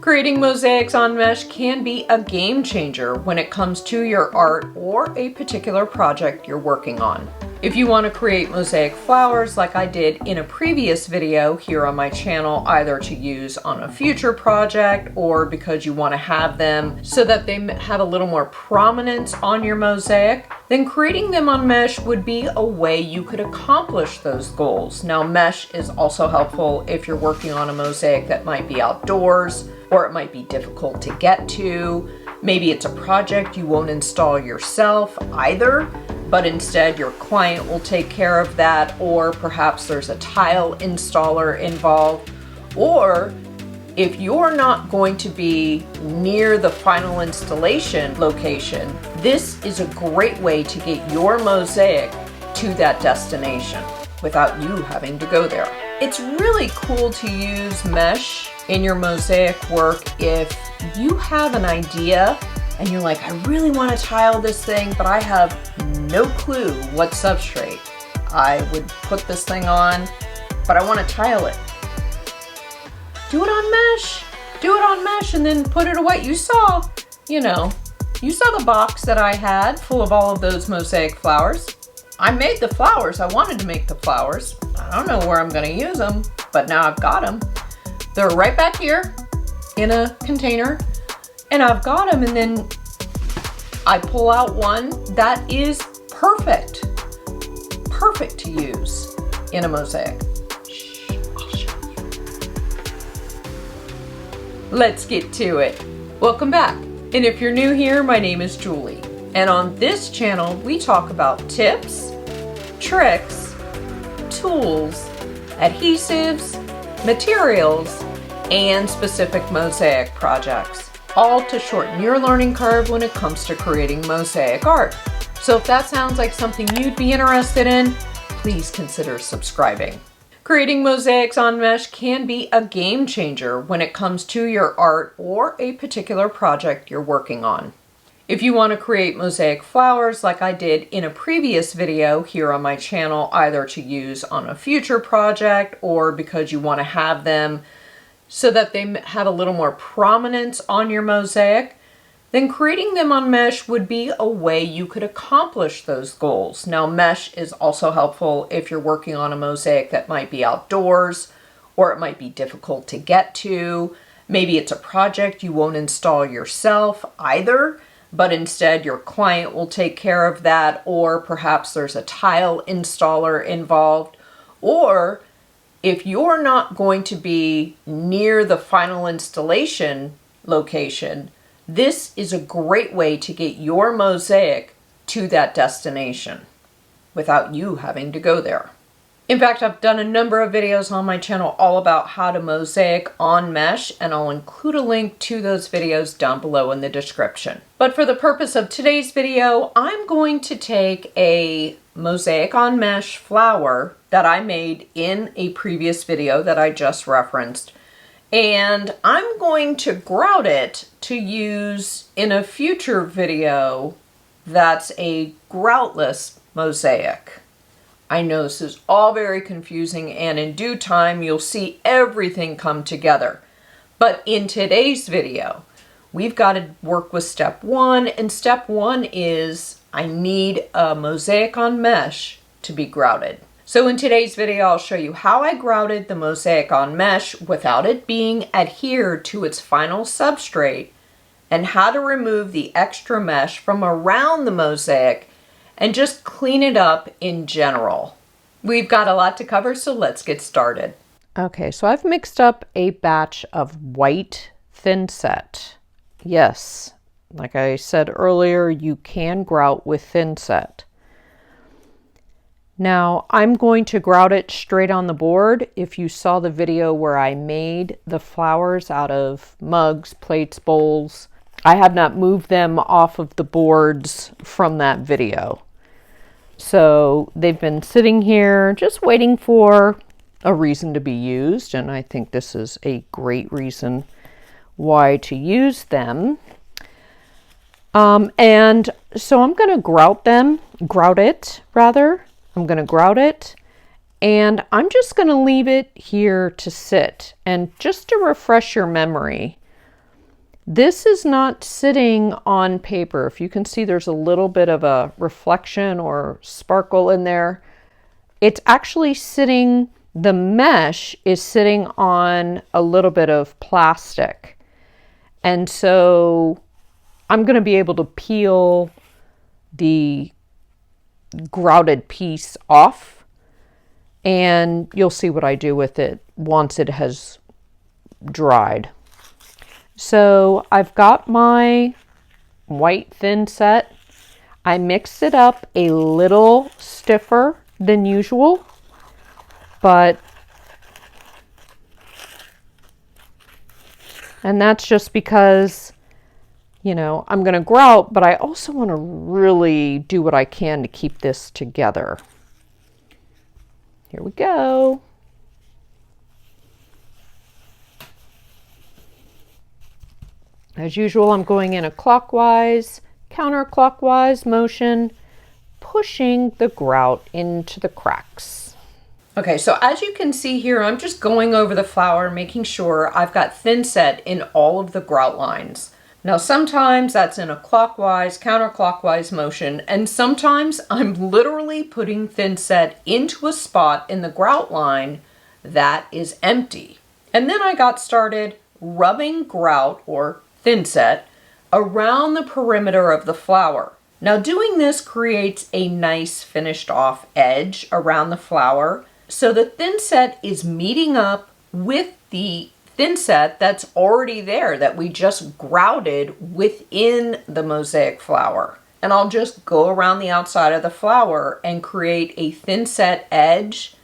Creating mosaics on mesh can be a game changer when it comes to your art or a particular project you're working on. If you want to create mosaic flowers like I did in a previous video here on my channel, either to use on a future project or because you want to have them so that they have a little more prominence on your mosaic, then creating them on mesh would be a way you could accomplish those goals. Now, mesh is also helpful if you're working on a mosaic that might be outdoors or it might be difficult to get to. Maybe it's a project you won't install yourself either, but instead your client will take care of that, or perhaps there's a tile installer involved. Or if you're not going to be near the final installation location, this is a great way to get your mosaic to that destination without you having to go there. It's really cool to use mesh in your mosaic work if you have an idea and you're like, I really want to tile this thing, but I have no clue what substrate I would put this thing on, but I want to tile it. Do it on mesh. Do it on mesh and then put it away. You saw the box that I had full of all of those mosaic flowers. I made the flowers. I wanted to make the flowers. I don't know where I'm going to use them, but now I've got them. They're right back here in a container, and I've got them, and then I pull out one that is perfect to use in a mosaic. I'll show you. Let's get to it. Welcome back. And if you're new here, my name is Julie. And on this channel, we talk about tips, tricks, tools, adhesives, materials, and specific mosaic projects, all to shorten your learning curve when it comes to creating mosaic art. So if that sounds like something you'd be interested in, please consider subscribing. Creating mosaics on mesh can be a game changer when it comes to your art or a particular project you're working on. If you want to create mosaic flowers like I did in a previous video here on my channel, either to use on a future project or because you want to have them so that they have a little more prominence on your mosaic, then creating them on mesh would be a way you could accomplish those goals. Now, mesh is also helpful if you're working on a mosaic that might be outdoors or it might be difficult to get to. Maybe it's a project you won't install yourself either, but instead your client will take care of that, or perhaps there's a tile installer involved. Or if you're not going to be near the final installation location, this is a great way to get your mosaic to that destination without you having to go there. In fact, I've done a number of videos on my channel all about how to mosaic on mesh, and I'll include a link to those videos down below in the description. But for the purpose of today's video, I'm going to take a mosaic on mesh flower that I made in a previous video that I just referenced, and I'm going to grout it to use in a future video that's a groutless mosaic. I know this is all very confusing, and in due time you'll see everything come together. But in today's video, we've got to work with step one, and step one is I need a mosaic on mesh to be grouted. So in today's video, I'll show you how I grouted the mosaic on mesh without it being adhered to its final substrate, and how to remove the extra mesh from around the mosaic and just clean it up in general. We've got a lot to cover, so let's get started. Okay, so I've mixed up a batch of white thinset. Yes, like I said earlier, you can grout with thinset. Now, I'm going to grout it straight on the board. If you saw the video where I made the flowers out of mugs, plates, bowls, I have not moved them off of the boards from that video. So they've been sitting here just waiting for a reason to be used, and I think this is a great reason why to use them. And so I'm going to grout it, I'm going to grout it, and I'm just going to leave it here to sit. And just to refresh your memory, This is not sitting on paper. If you can see, there's a little bit of a reflection or sparkle in there. It's actually sitting, the mesh is sitting on a little bit of plastic. And so I'm going to be able to peel the grouted piece off, and you'll see what I do with it once it has dried. So I've got my white thinset. I mixed it up a little stiffer than usual, and that's just because, you know, I'm going to grout, but I also want to really do what I can to keep this together. Here we go. As usual, I'm going in a clockwise, counterclockwise motion, pushing the grout into the cracks. Okay, so as you can see here, I'm just going over the flour, making sure I've got thinset in all of the grout lines. Now, sometimes that's in a clockwise, counterclockwise motion, and sometimes I'm literally putting thinset into a spot in the grout line that is empty. And then I got started rubbing grout or thinset around the perimeter of the flour. Now, doing this creates a nice finished off edge around the flour, so the thinset is meeting up with the thinset that's already there that we just grouted within the mosaic flour. And I'll just go around the outside of the flour and create a thinset edge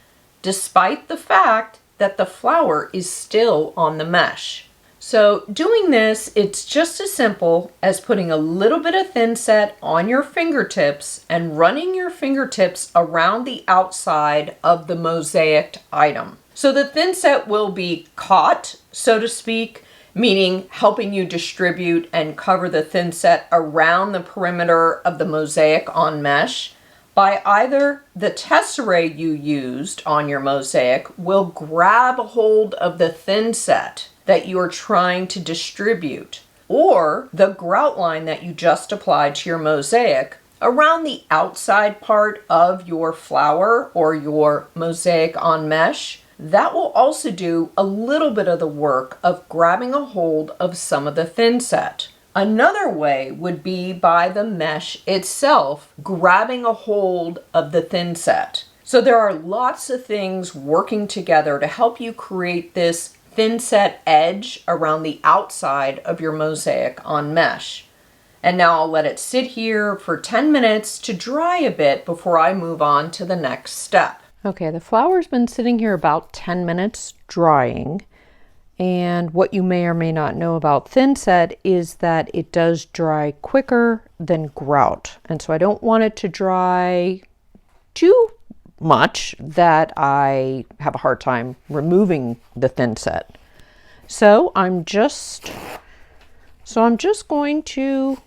despite the fact that the flour is still on the mesh. So doing this, it's just as simple as putting a little bit of thinset on your fingertips and running your fingertips around the outside of the mosaic item. So the thinset will be caught, so to speak, meaning helping you distribute and cover the thinset around the perimeter of the mosaic on mesh by either the tesserae you used on your mosaic will grab a hold of the thinset that you are trying to distribute, or the grout line that you just applied to your mosaic around the outside part of your flour or your mosaic on mesh. That will also do a little bit of the work of grabbing a hold of some of the thinset. Another way would be by the mesh itself grabbing a hold of the thinset. So there are lots of things working together to help you create this thinset edge around the outside of your mosaic on mesh. And now I'll let it sit here for 10 minutes to dry a bit before I move on to the next step. Okay, the flour's been sitting here about 10 minutes drying. And what you may or may not know about thinset is that it does dry quicker than grout. And so I don't want it to dry too much that I have a hard time removing the thinset. So I'm just going to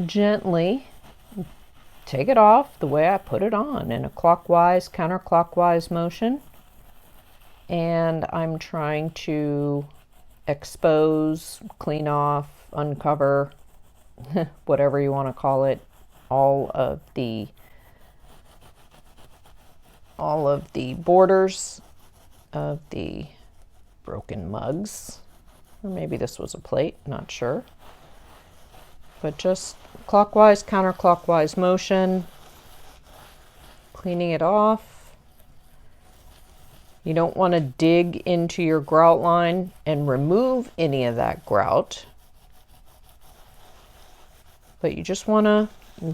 gently take it off the way I put it on in a clockwise, counterclockwise motion. And I'm trying to expose, clean off, uncover, whatever you want to call it, all of the borders of the broken mugs. Or maybe this was a plate, not sure. But just clockwise, counterclockwise motion, cleaning it off. You don't want to dig into your grout line and remove any of that grout, but you just want to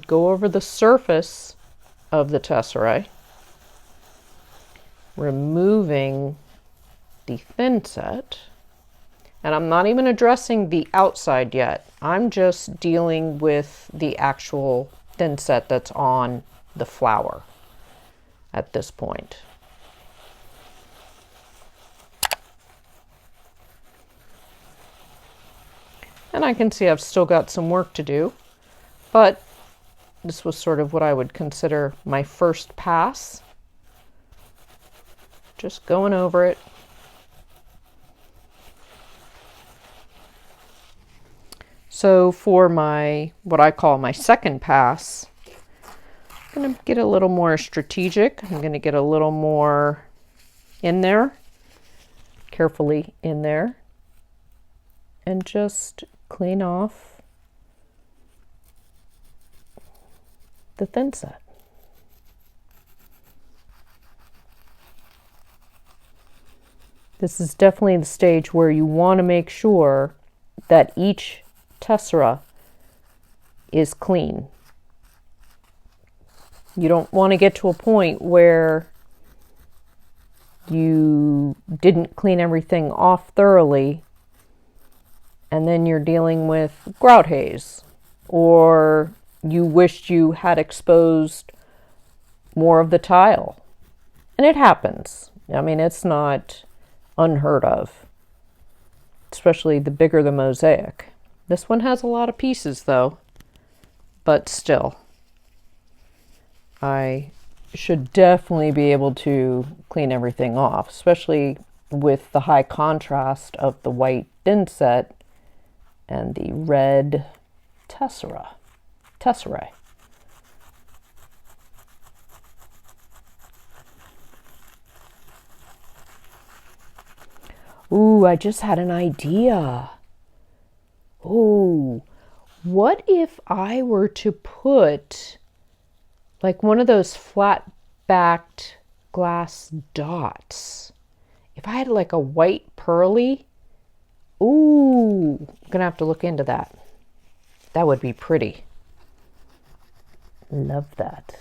go over the surface of the tesserae, removing the thinset. And I'm not even addressing the outside yet. I'm just dealing with the actual thinset that's on the flour at this point. And I can see I've still got some work to do, but this was sort of what I would consider my first pass. Just going over it. So for my, what I call my second pass, I'm going to get a little more strategic. I'm going to get a little more in there, carefully in there, and just clean off the thinset. This is definitely the stage where you want to make sure that each tessera is clean. You don't want to get to a point where you didn't clean everything off thoroughly and then you're dealing with grout haze, or you wished you had exposed more of the tile. And it happens. I mean, it's not unheard of, especially the bigger the mosaic. This one has a lot of pieces though, but still, I should definitely be able to clean everything off, especially with the high contrast of the white thinset and the red tesserae. Ooh, I just had an idea. Ooh, what if I were to put like one of those flat-backed glass dots? If I had like a white pearly, ooh, I'm gonna have to look into that. That would be pretty. Love that.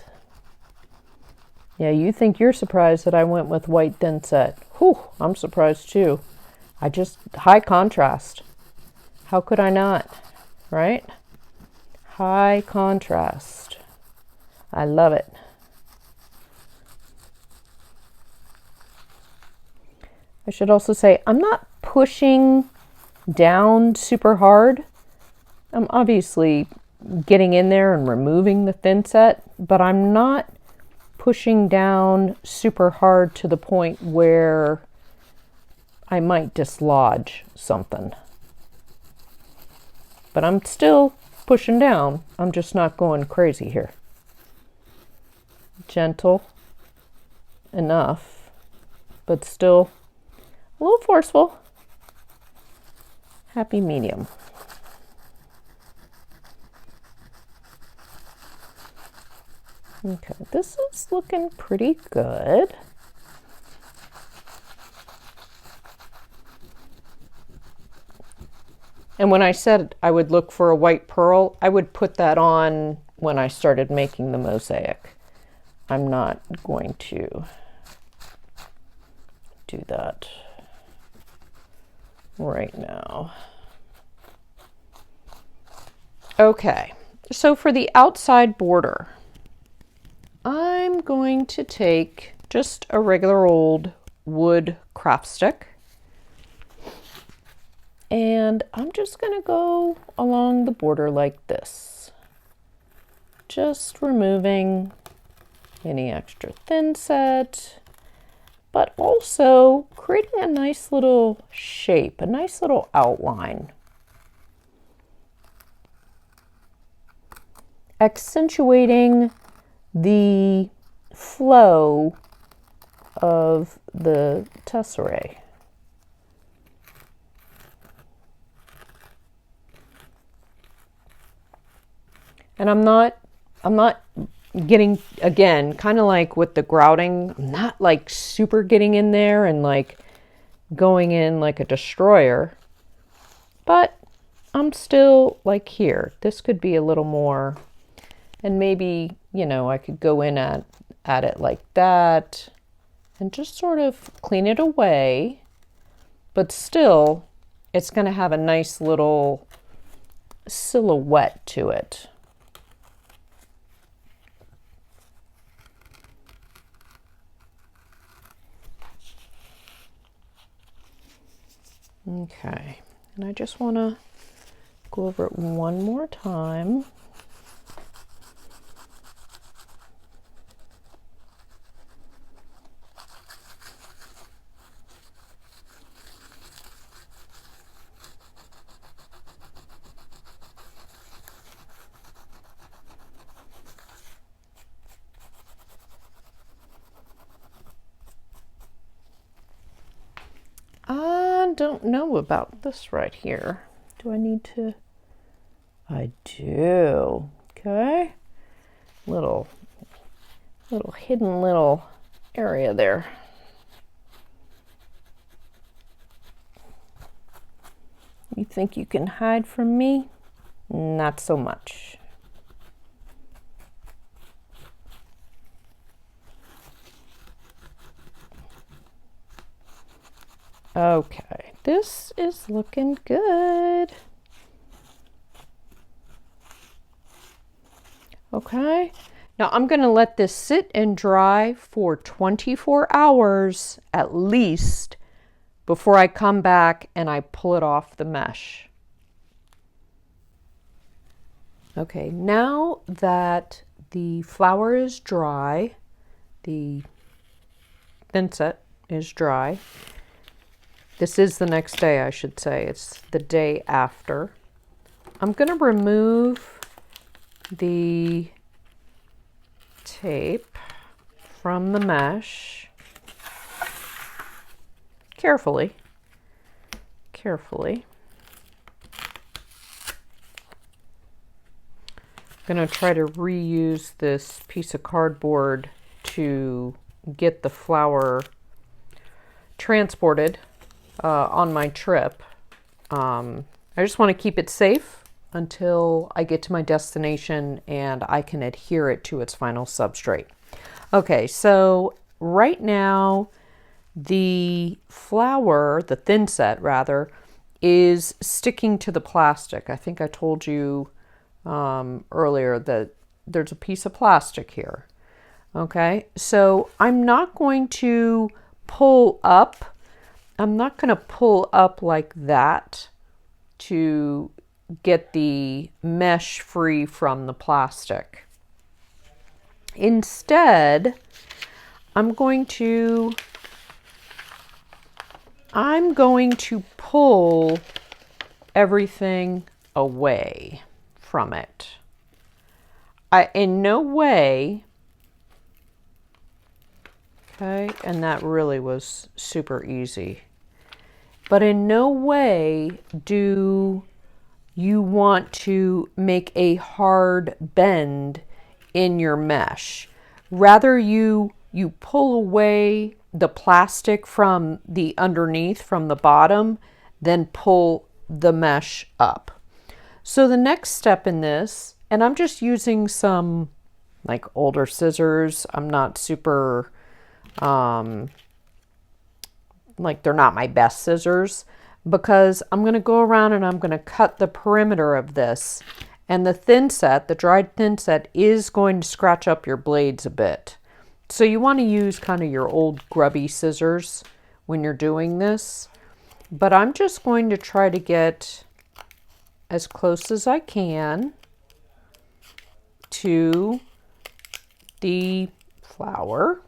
Yeah, you think you're surprised that I went with white thinset. Whew, I'm surprised too. High contrast. How could I not, right? High contrast. I love it. I should also say, I'm not pushing down super hard. I'm obviously getting in there and removing the thinset, but I'm not pushing down super hard to the point where I might dislodge something. But I'm still pushing down. I'm just not going crazy here. Gentle enough, but still a little forceful. Happy medium. Okay, this is looking pretty good. And when I said I would look for a white pearl, I would put that on when I started making the mosaic. I'm not going to do that right now. Okay, so for the outside border, I'm going to take just a regular old wood craft stick, and I'm just going to go along the border like this, just removing any extra thinset, but also creating a nice little shape, a nice little outline, accentuating the flow of the tesserae. And I'm not getting, again, kind of like with the grouting, I'm not like super getting in there and like going in like a destroyer, but I'm still like here. This could be a little more, and maybe, you know, I could go in at it like that and just sort of clean it away, but still it's going to have a nice little silhouette to it. Okay, and I just want to go over it one more time. don't know about this right here. Do I need to? I do. Okay. Little hidden little area there. You think you can hide from me? Not so much. Okay, this is looking good. Okay, now I'm going to let this sit and dry for 24 hours at least before I come back and I pull it off the mesh. Okay, now that the flour is dry, the thinset is dry. This is the next day, I should say. It's the day after. I'm going to remove the tape from the mesh carefully. I'm going to try to reuse this piece of cardboard to get the flour transported on my trip. I just want to keep it safe until I get to my destination and I can adhere it to its final substrate. Okay, so right now the flour, the thinset rather, is sticking to the plastic. I think I told you earlier that there's a piece of plastic here. Okay, so I'm not going to pull up. I'm not going to pull up like that to get the mesh free from the plastic. Instead, I'm going to pull everything away from it. In no way, okay, and that really was super easy. But in no way do you want to make a hard bend in your mesh. Rather, you pull away the plastic from the underneath, from the bottom, then pull the mesh up. So the next step in this, and I'm just using some like older scissors. I'm not super like they're not my best scissors, because I'm going to go around and I'm going to cut the perimeter of this, and the thinset, the dried thinset, is going to scratch up your blades a bit. So you want to use kind of your old grubby scissors when you're doing this, but I'm just going to try to get as close as I can to the flour.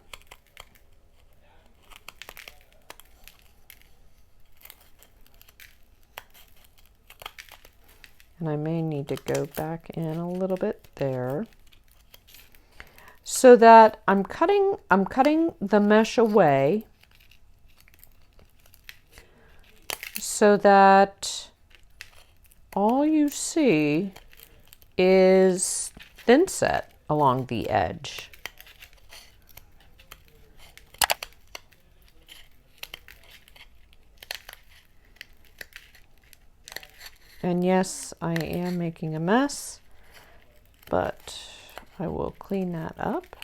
And I may need to go back in a little bit there, so that I'm cutting the mesh away so that all you see is thinset along the edge. And yes, I am making a mess, but I will clean that up.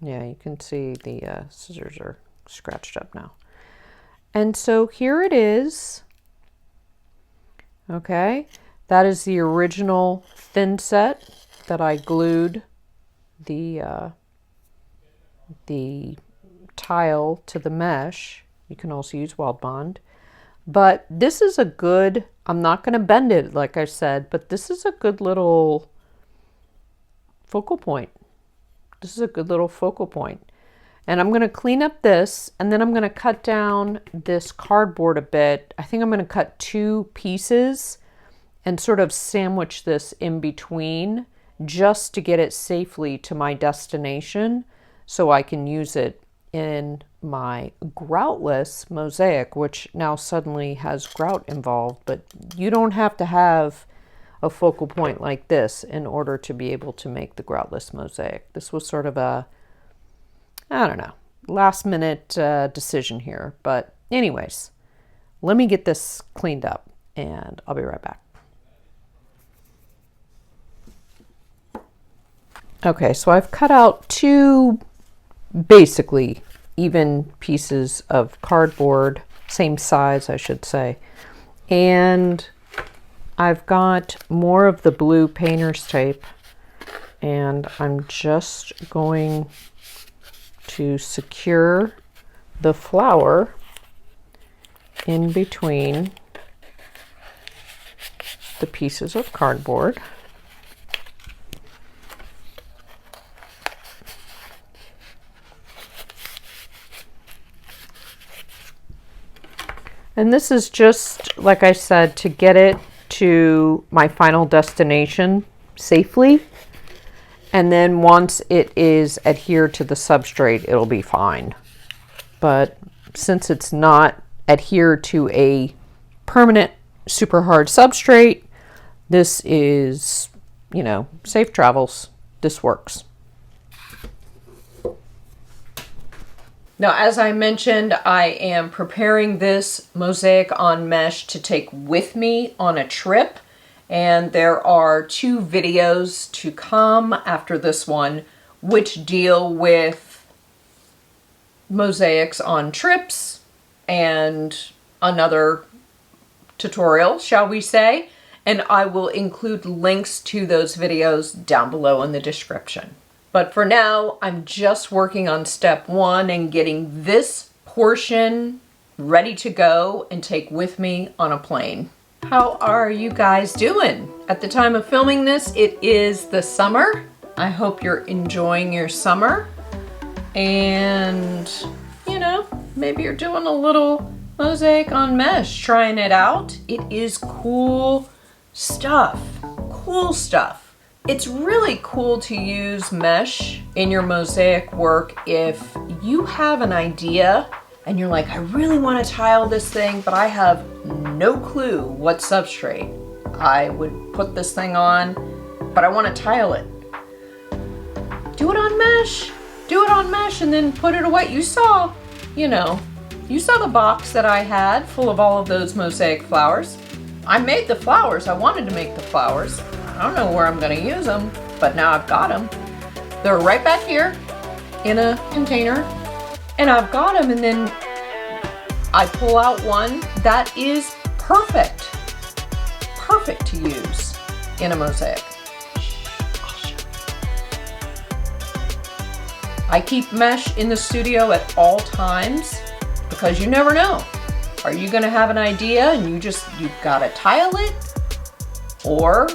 Yeah, you can see the scissors are scratched up now. And so here it is. Okay, that is the original thinset that I glued the tile to the mesh. You can also use Weld Bond. But this is a good, I'm not going to bend it like I said, but this is a good little focal point. This is a good little focal point. And I'm going to clean up this, and then I'm going to cut down this cardboard a bit. I think I'm going to cut 2 pieces and sort of sandwich this in between just to get it safely to my destination so I can use it in my groutless mosaic, which now suddenly has grout involved, but you don't have to have a focal point like this in order to be able to make the groutless mosaic. This was sort of a, I don't know, last minute decision here. But anyways, let me get this cleaned up and I'll be right back. Okay, so I've cut out two basically even pieces of cardboard, same size I should say, and I've got more of the blue painter's tape, and I'm just going to secure the flower in between the pieces of cardboard. And this is just, like I said, to get it to my final destination safely. And then once it is adhered to the substrate, it'll be fine. But since it's not adhered to a permanent super hard substrate, this is, you know, safe travels. This works. Now, as I mentioned, I am preparing this mosaic on mesh to take with me on a trip. And there are 2 videos to come after this one, which deal with mosaics on trips and another tutorial, shall we say. And I will include links to those videos down below in the description. But for now, I'm just working on step 1 and getting this portion ready to go and take with me on a plane. How are you guys doing? At the time of filming this, it is the summer. I hope you're enjoying your summer. And, you know, maybe you're doing a little mosaic on mesh, trying it out. It is cool stuff. Cool stuff. It's really cool to use mesh in your mosaic work if you have an idea and you're like, I really want to tile this thing, but I have no clue what substrate I would put this thing on, but I want to tile it. Do it on mesh. Do it on mesh and then put it away. You saw, you know, you saw the box that I had full of all of those mosaic flowers. I made the flowers. I wanted to make the flowers. I don't know where I'm going to use them, but now I've got them. They're right back here in a container, and I've got them, and then I pull out one that is perfect. Perfect to use in a mosaic. I'll show you. I keep mesh in the studio at all times because you never know. Are you going to have an idea and you've got to tile it? Or,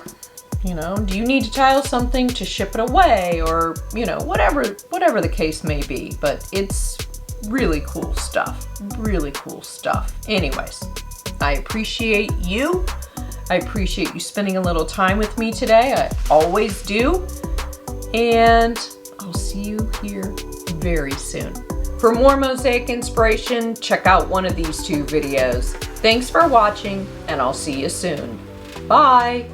you know, do you need to tile something to ship it away, or, you know, whatever the case may be. But it's really cool stuff. Really cool stuff. Anyways, I appreciate you. I appreciate you spending a little time with me today. I always do. And I'll see you here very soon. For more mosaic inspiration, check out one of these 2 videos. Thanks for watching, and I'll see you soon. Bye.